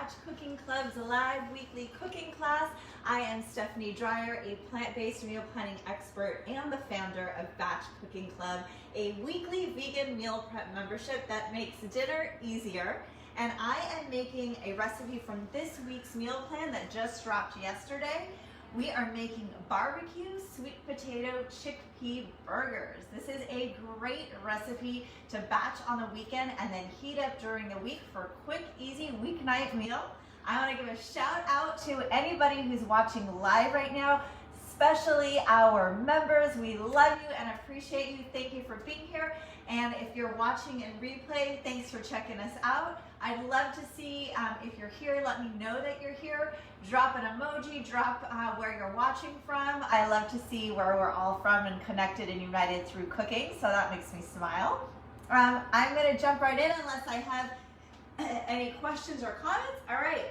Batch Cooking Club's live weekly cooking class. I am Stephanie Dreyer, a plant-based meal planning expert and the founder of Batch Cooking Club, a weekly vegan meal prep membership that makes dinner easier. And I am making a recipe from this week's meal plan that just dropped yesterday. We are making barbecue sweet potato chickpea burgers. This is a great recipe to batch on the weekend and then heat up during the week for a quick, easy weeknight meal. I want to give a shout out to anybody who's watching live right now, especially our members. We love you and appreciate you. Thank you for being here. And if you're watching in replay, thanks for checking us out. I'd love to see if you're here, let me know that you're here. Drop an emoji, drop where you're watching from. I love to see where we're all from and connected and united through cooking, so that makes me smile. I'm gonna jump right in unless I have any questions or comments. All right,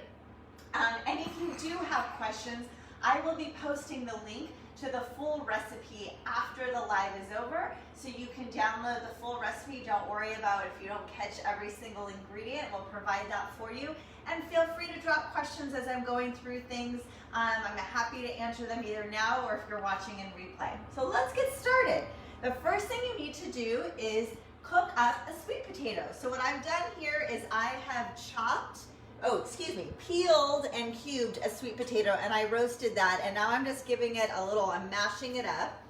and if you do have questions, I will be posting the link to the full recipe after the live is over, so you can download the full recipe. Don't worry about if you don't catch every single ingredient. We'll provide that for you. And feel free to drop questions as I'm going through things. I'm happy to answer them either now or if you're watching in replay. So let's get started. The first thing you need to do is cook up a sweet potato. So what I've done here is I have peeled and cubed a sweet potato, and I roasted that, and now I'm just giving it a little, I'm mashing it up,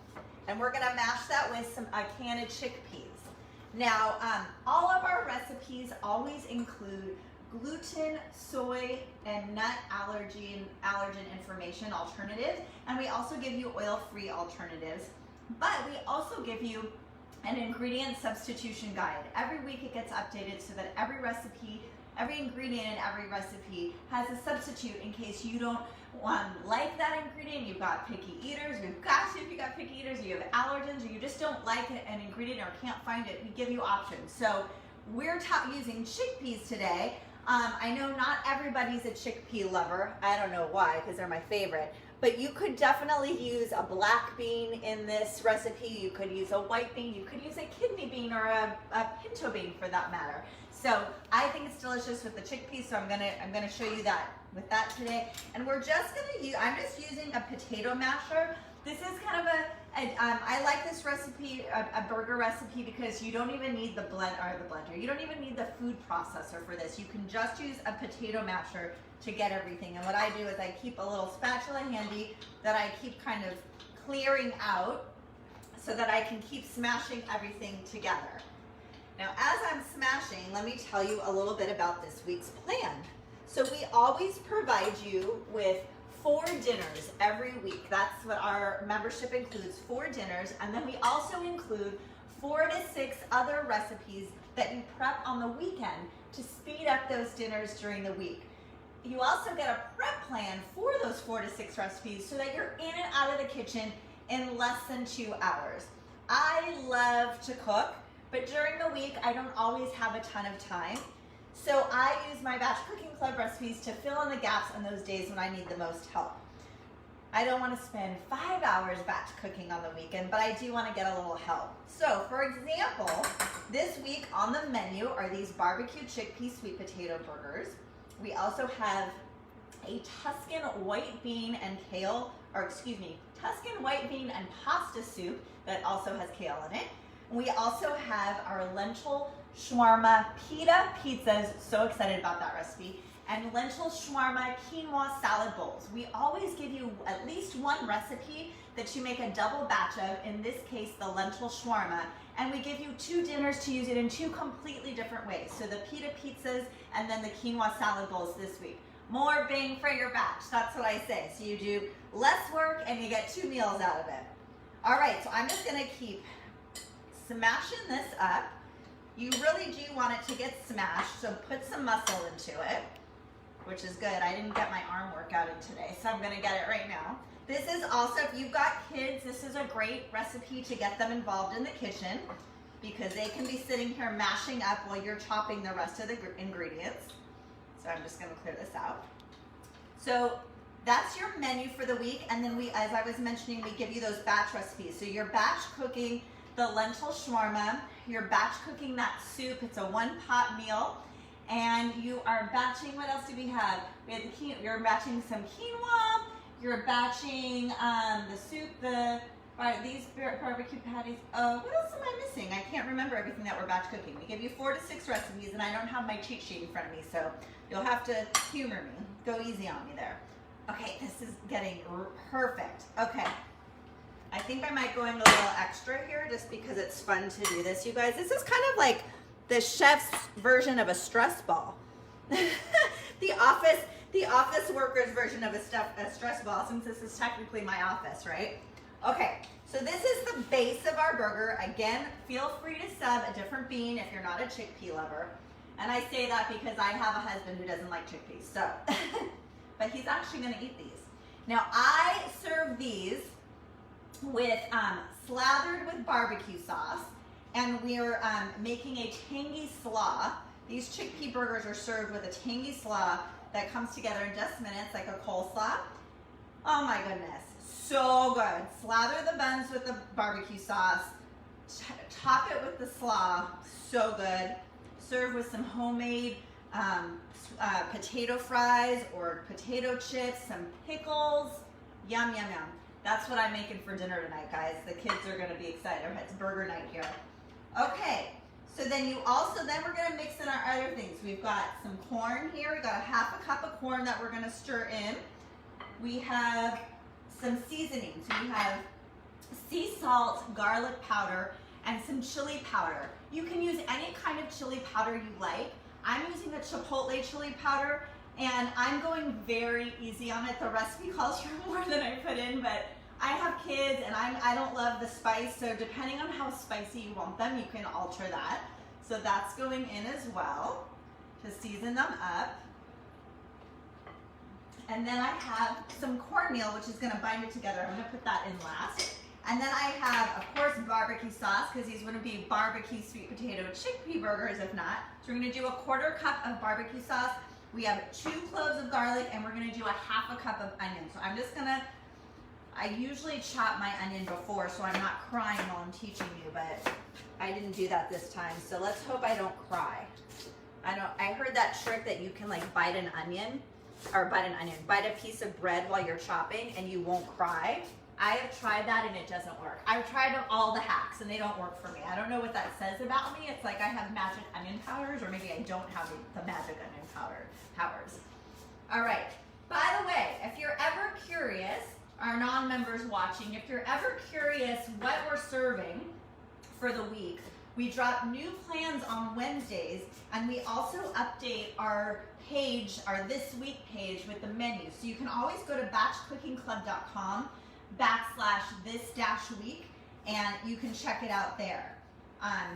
and we're gonna mash that with a can of chickpeas. Now, all of our recipes always include gluten, soy, and nut allergen information alternatives, and we also give you oil-free alternatives, but we also give you an ingredient substitution guide. Every week it gets updated so that every ingredient in every recipe has a substitute in case you don't like that ingredient. You've got picky eaters, if you've got picky eaters, you have allergens, or you just don't like an ingredient or can't find it, we give you options. So we're using chickpeas today. I know not everybody's a chickpea lover. I don't know why, because they're my favorite. But you could definitely use a black bean in this recipe. You could use a white bean. You could use a kidney bean or a pinto bean for that matter. So I think it's delicious with the chickpeas. So I'm gonna show you that with that today. And we're just gonna use. I'm just using a potato masher. This is kind of I like this recipe, a burger recipe, because you don't even need the blender. You don't even need the food processor for this. You can just use a potato masher to get everything. And what I do is I keep a little spatula handy that I keep kind of clearing out so that I can keep smashing everything together. Now, as I'm smashing, let me tell you a little bit about this week's plan. So we always provide you with 4 dinners every week. That's what our membership includes, 4 dinners. And then we also include 4 to 6 other recipes that you prep on the weekend to speed up those dinners during the week. You also get a prep plan for those 4 to 6 recipes so that you're in and out of the kitchen in less than 2 hours. I love to cook, but during the week, I don't always have a ton of time. So I use my Batch Cooking Club recipes to fill in the gaps on those days when I need the most help. I don't want to spend 5 hours batch cooking on the weekend, but I do want to get a little help. So for example, this week on the menu are these barbecue chickpea sweet potato burgers. We also have a Tuscan white bean and Tuscan white bean and pasta soup that also has kale in it. We also have our lentil shawarma pita pizzas, so excited about that recipe, and lentil shawarma quinoa salad bowls. We always give you at least one recipe that you make a double batch of, in this case the lentil shawarma, and we give you 2 dinners to use it in 2 completely different ways. So the pita pizzas and then the quinoa salad bowls this week. More bang for your batch, that's what I say. So you do less work and you get 2 meals out of it. All right, so I'm just gonna keep smashing this up. You really do want it to get smashed, so put some muscle into it, which is good. I didn't get my arm workout in today, so I'm gonna get it right now. This is also, if you've got kids, this is a great recipe to get them involved in the kitchen because they can be sitting here mashing up while you're chopping the rest of the ingredients. So I'm just gonna clear this out. So that's your menu for the week, and then as I was mentioning, we give you those batch recipes. So you're batch cooking the lentil shawarma, you're batch cooking that soup, it's a 1-pot meal, And you are batching, what else do we have? We have the quinoa, you're batching some quinoa, you're batching the soup, these barbecue patties. What else am I missing? I can't remember everything that we're batch cooking. We give you 4 to 6 recipes, and I don't have my cheat sheet in front of me, so you'll have to humor me. Go easy on me there. Okay, this is getting perfect. Okay. I think I might go in a little extra here just because it's fun to do this, you guys. This is kind of like the chef's version of a stress ball. the office worker's version of a stress ball, since this is technically my office, right? Okay, so this is the base of our burger. Again, feel free to sub a different bean if you're not a chickpea lover. And I say that because I have a husband who doesn't like chickpeas, so. But he's actually gonna eat these. Now I serve these with slathered with barbecue sauce, and we're making a tangy slaw. These chickpea burgers are served with a tangy slaw that comes together in just minutes, like a coleslaw. Oh my goodness, so good. Slather the buns with the barbecue sauce, top it with the slaw, so good. Serve with some homemade potato fries or potato chips, some pickles. Yum, yum, yum. That's what I'm making for dinner tonight, guys. The kids are gonna be excited. It's burger night here. Okay, so then we're gonna mix in our other things. We've got some corn here. We've got a half a cup of corn that we're gonna stir in. We have some seasonings. We have sea salt, garlic powder, and some chili powder. You can use any kind of chili powder you like. I'm using a chipotle chili powder, and I'm going very easy on it. The recipe calls for more than I put in, but I have kids and I don't love the spice, so depending on how spicy you want them, you can alter that. So that's going in as well to season them up. And then I have some cornmeal, which is gonna bind it together. I'm gonna put that in last. And then I have, of course, barbecue sauce, because these wouldn't be barbecue sweet potato chickpea burgers if not. So we're gonna do a 1/4 cup of barbecue sauce. We have 2 cloves of garlic, and we're gonna do a half a cup of onion. So I'm just gonna, I usually chop my onion before, so I'm not crying while I'm teaching you, but I didn't do that this time. So let's hope I don't cry. I heard that trick that you can like bite a piece of bread while you're chopping and you won't cry. I have tried that and it doesn't work. I've tried all the hacks and they don't work for me. I don't know what that says about me. It's like I have magic onion powders, or maybe I don't have the magic onion powers. All right, by the way, if you're ever curious, our non-members watching, if you're ever curious what we're serving for the week, we drop new plans on Wednesdays, and we also update our page, our This Week page with the menu. So you can always go to batchcookingclub.com/this-week, and you can check it out there.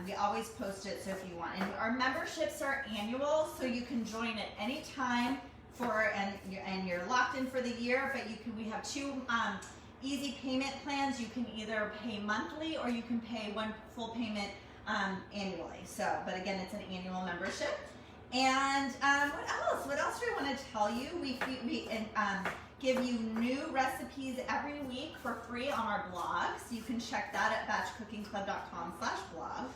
We always post it, so if you want. And our memberships are annual, so you can join at any time and you're locked in for the year, but we have 2 easy payment plans. You can either pay monthly or you can pay one full payment annually. So, but again, it's an annual membership. And what else do I want to tell you? We give you new recipes every week for free on our blog, so you can check that at batchcookingclub.com/blog.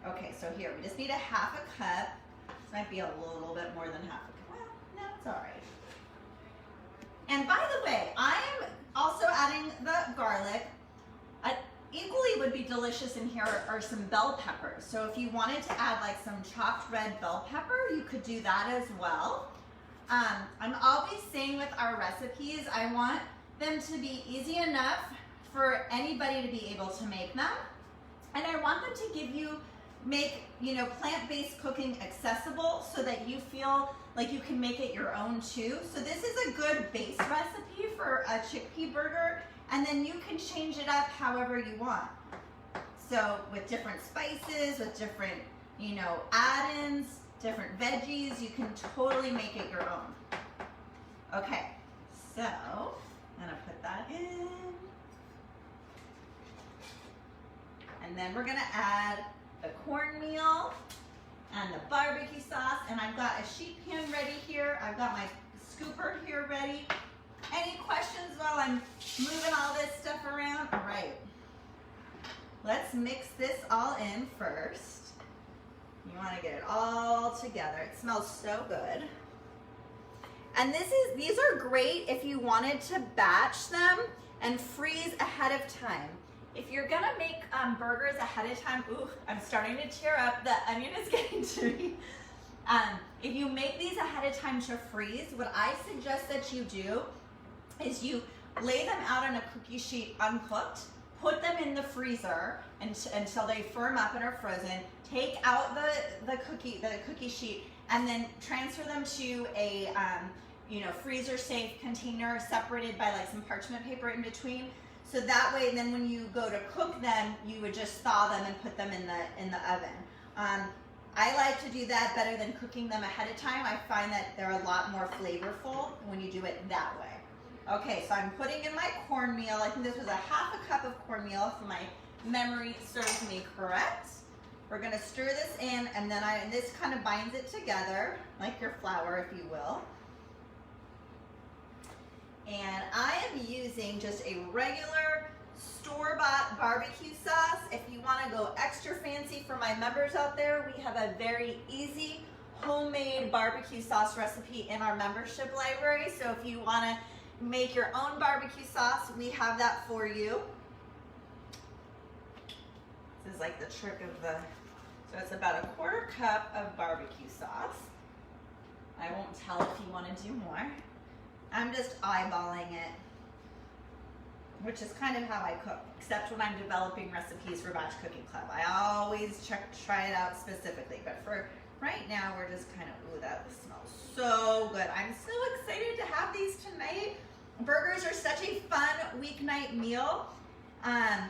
Okay, so here we just need a half a cup. This might be a little bit more than half a cup. Well, no, it's all right. And by the way, I am also adding the garlic. Equally would be delicious in here are some bell peppers. So if you wanted to add like some chopped red bell pepper, you could do that as well. I'm always saying with our recipes, I want them to be easy enough for anybody to be able to make them. And I want them to make plant-based cooking accessible so that you feel like you can make it your own too. So this is a good base recipe for a chickpea burger, and then you can change it up however you want. So with different spices, with different, add-ins, different veggies, you can totally make it your own. Okay, so I'm gonna put that in. And then we're gonna add the cornmeal and the barbecue sauce, and I've got a sheet pan ready here. I've got my scooper here ready. Any questions while I'm moving all this stuff around? All right, let's mix this all in first. You want to get it all together. It smells so good. And these are great if you wanted to batch them and freeze ahead of time. If you're gonna make burgers ahead of time, ooh, I'm starting to tear up. The onion is getting to me. If you make these ahead of time to freeze, what I suggest that you do is you lay them out on a cookie sheet uncooked, put them in the freezer until they firm up and are frozen, take out the cookie sheet, and then transfer them to a freezer safe container separated by like some parchment paper in between. So that way, then when you go to cook them, you would just thaw them and put them in the oven. I like to do that better than cooking them ahead of time. I find that they're a lot more flavorful when you do it that way. Okay, so I'm putting in my cornmeal. I think this was a half a cup of cornmeal if my memory serves me correct. We're gonna stir this in, and then this kind of binds it together, like your flour, if you will. And I am using just a regular store-bought barbecue sauce. If you want to go extra fancy for my members out there, we have a very easy homemade barbecue sauce recipe in our membership library. So if you want to make your own barbecue sauce, we have that for you. This is like the trick of so it's about a 1/4 cup of barbecue sauce. I won't tell if you want to do more. I'm just eyeballing it, which is kind of how I cook, except when I'm developing recipes for Batch Cooking Club. I always try it out specifically, but for right now, we're just kind of, ooh, that smells so good. I'm so excited to have these tonight. Burgers are such a fun weeknight meal,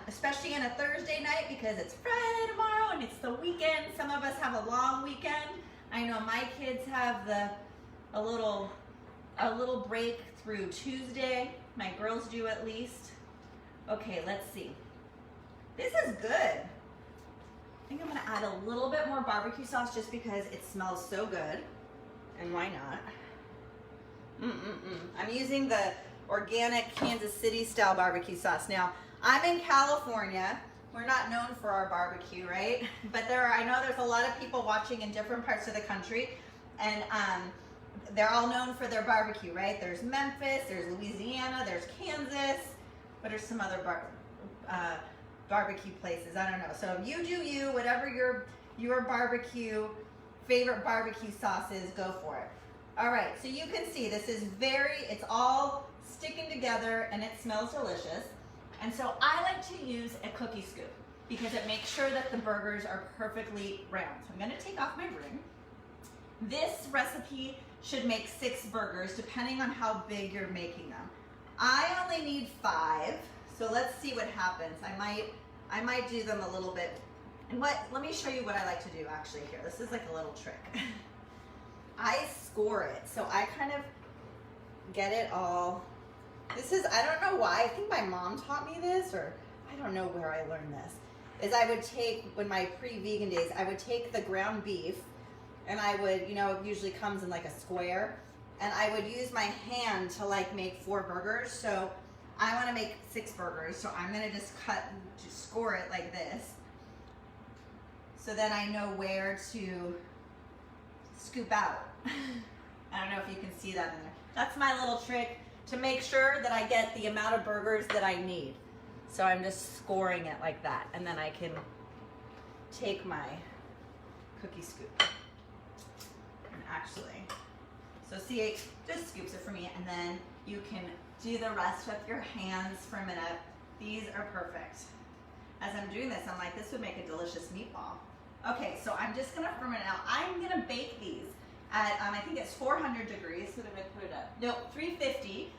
especially on a Thursday night because it's Friday tomorrow and it's the weekend. Some of us have a long weekend. I know my kids have a little break through Tuesday. My girls do at least. Okay, let's see. This is good. I think I'm gonna add a little bit more barbecue sauce just because it smells so good. And why not? I'm using the organic Kansas City style barbecue sauce. Now, I'm in California. We're not known for our barbecue, right? But I know there's a lot of people watching in different parts of the country, and they're all known for their barbecue, right? There's Memphis, there's Louisiana, there's Kansas. What are some other barbecue places? I don't know. So you do you, whatever your barbecue, favorite barbecue sauce is, go for it. All right, so you can see this is it's all sticking together and it smells delicious. And so I like to use a cookie scoop because it makes sure that the burgers are perfectly round. So I'm gonna take off my ring. This recipe should make 6 burgers depending on how big you're making them. I only need 5, so let's see what happens. I might do them a little bit. And let me show you what I like to do actually here. This is like a little trick. I score it, so I kind of get it all. I don't know why, I think my mom taught me this, or I don't know where I learned this, is I would take, when my pre-vegan days, I would take the ground beef, and I would, it usually comes in like a square, and I would use my hand to like make 4 burgers. So I want to make 6 burgers, so I'm going to just score it like this, so then I know where to scoop out. I don't know if you can see that in there. That's my little trick to make sure that I get the amount of burgers that I need. So I'm just scoring it like that, and then I can take my cookie scoop. And actually, so see, it just scoops it for me, and then you can do the rest with your hands for a minute. These are perfect. As I'm doing this, I'm like, this would make a delicious meatball. Okay, so I'm just gonna ferment it out. I'm gonna bake these at, I think it's 400 degrees. What did I put it at? No, 350.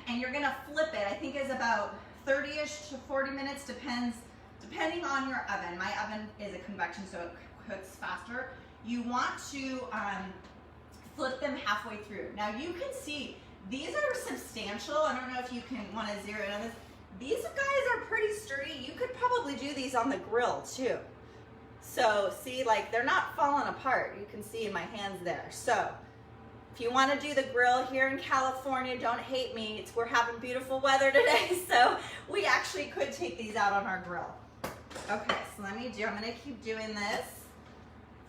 And you're gonna flip it. I think it's about 30-ish to 40 minutes, depending on your oven. My oven is a convection, so it cooks faster. You want to flip them halfway through. Now you can see, these are substantial. I don't know if you can want to zero in on this. These guys are pretty sturdy. You could probably do these on the grill too. So see, like, they're not falling apart. You can see in my hands there. So if you want to do the grill here in California, don't hate me. We're having beautiful weather today, so we actually could take these out on our grill. Okay, so I'm going to keep doing this.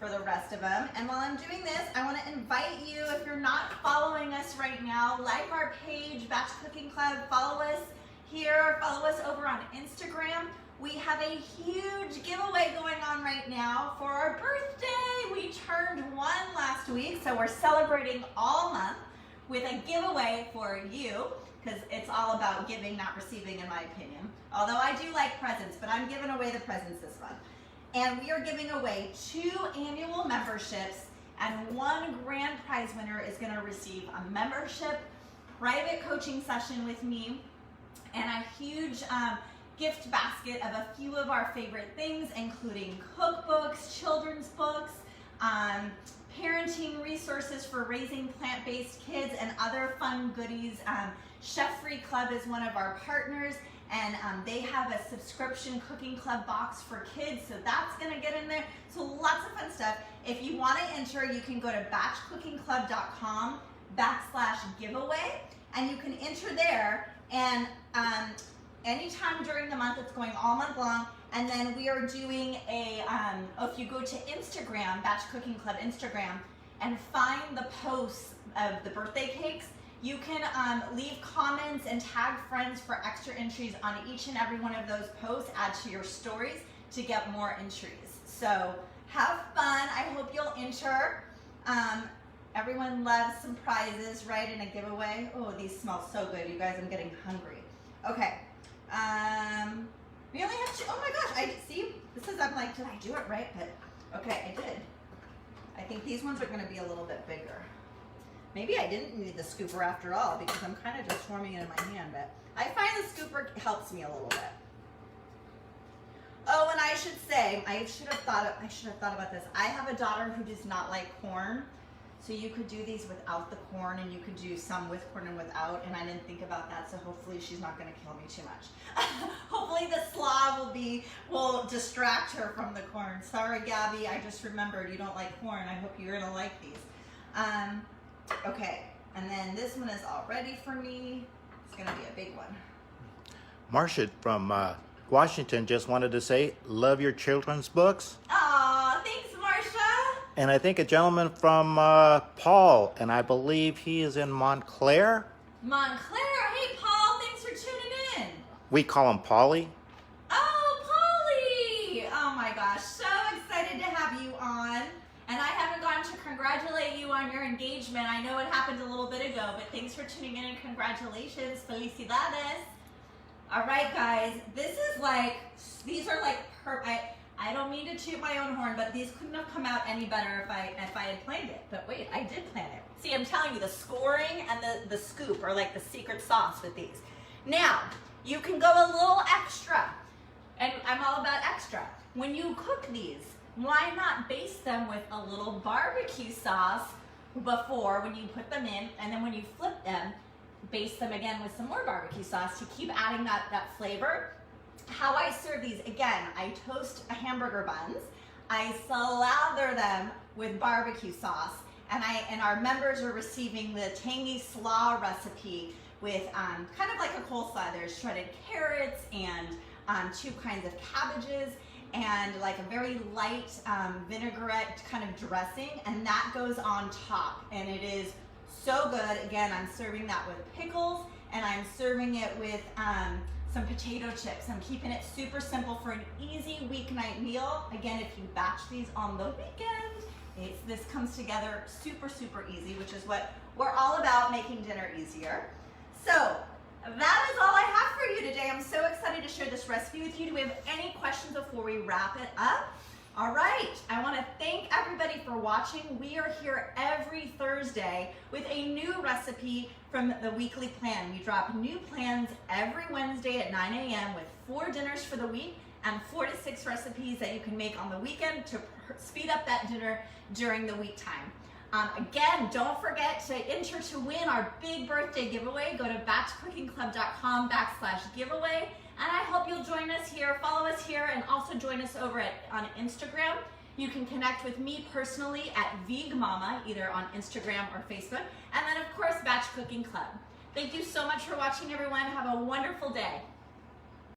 for the rest of them. And while I'm doing this, I want to invite you, if you're not following us right now, like our page, Batch Cooking Club, follow us here, follow us over on Instagram. We have a huge giveaway going on right now for our birthday. We turned 1 last week, so we're celebrating all month with a giveaway for you, because it's all about giving, not receiving, in my opinion. Although I do like presents, but I'm giving away the presents this month. And we are giving away 2 annual memberships, and 1 grand prize winner is gonna receive a membership private coaching session with me and a huge gift basket of a few of our favorite things, including cookbooks, children's books, parenting resources for raising plant-based kids, and other fun goodies. Chef Free Club is one of our partners, and they have a subscription cooking club box for kids, so that's gonna get in there. So lots of fun stuff. If you wanna enter, you can go to batchcookingclub.com/giveaway, and you can enter there, and anytime during the month, it's going all month long. And then we are doing a, if you go to Instagram, Batch Cooking Club Instagram, and find the posts of the birthday cakes, you can leave comments and tag friends for extra entries on each and every one of those posts. Add to your stories to get more entries. So have fun. I hope you'll enter. Everyone loves some prizes, right, in a giveaway. Oh, these smell so good, you guys. I'm getting hungry. Okay. We only have 2. Oh my gosh, I see. This is, I'm like, did I do it right? But okay, I did. I think these ones are going to be a little bit bigger. Maybe I didn't need the scooper after all, because I'm kind of just forming it in my hand, but I find the scooper helps me a little bit. Oh, and I should say, I should have thought about this. I have a daughter who does not like corn, so you could do these without the corn, and you could do some with corn and without, and I didn't think about that, so hopefully she's not going to kill me too much. Hopefully the slaw will distract her from the corn. Sorry, Gabby, I just remembered you don't like corn. I hope you're going to like these. Okay, and then this one is all ready for me. It's going to be a big one. Marcia from Washington just wanted to say, love your children's books. Aw, thanks, Marcia. And I think a gentleman from Paul, and I believe he is in Montclair. Montclair, hey, Paul, thanks for tuning in. We call him Polly. Oh, Polly! Oh my gosh, so excited to have you on. And I haven't gotten to congratulate you on your engagement. I know it happened a little bit ago, but thanks for tuning in and congratulations. Felicidades. All right, guys, these are like I don't mean to toot my own horn, but these couldn't have come out any better if I had planned it. But wait, I did plan it. See, I'm telling you, the scoring and the scoop are like the secret sauce with these. Now, you can go a little extra, and I'm all about extra. When you cook these, why not baste them with a little barbecue sauce before when you put them in, and then when you flip them, baste them again with some more barbecue sauce to keep adding that flavor. How I serve these, again, I toast hamburger buns, I slather them with barbecue sauce, and our members are receiving the tangy slaw recipe with kind of like a coleslaw. There's shredded carrots and 2 kinds of cabbages, and like a very light vinaigrette kind of dressing, and that goes on top, and it is so good. Again, I'm serving that with pickles, and I'm serving it with some potato chips. I'm keeping it super simple for an easy weeknight meal. Again, if you batch these on the weekend, this comes together super, super easy, which is what we're all about, making dinner easier. So that is all I have for you today. I'm so excited to share this recipe with you. Do we have any questions before we wrap it up? All right, I want to thank everybody for watching. We are here every Thursday with a new recipe from the weekly plan. We drop new plans every Wednesday at 9 a.m. with 4 dinners for the week and 4 to 6 recipes that you can make on the weekend to speed up that dinner during the week time. Again, don't forget to enter to win our big birthday giveaway. Go to batchcookingclub.com/giveaway. And I hope you'll join us here, follow us here, and also join us over on Instagram. You can connect with me personally at VegMama, either on Instagram or Facebook. And then, of course, Batch Cooking Club. Thank you so much for watching, everyone. Have a wonderful day.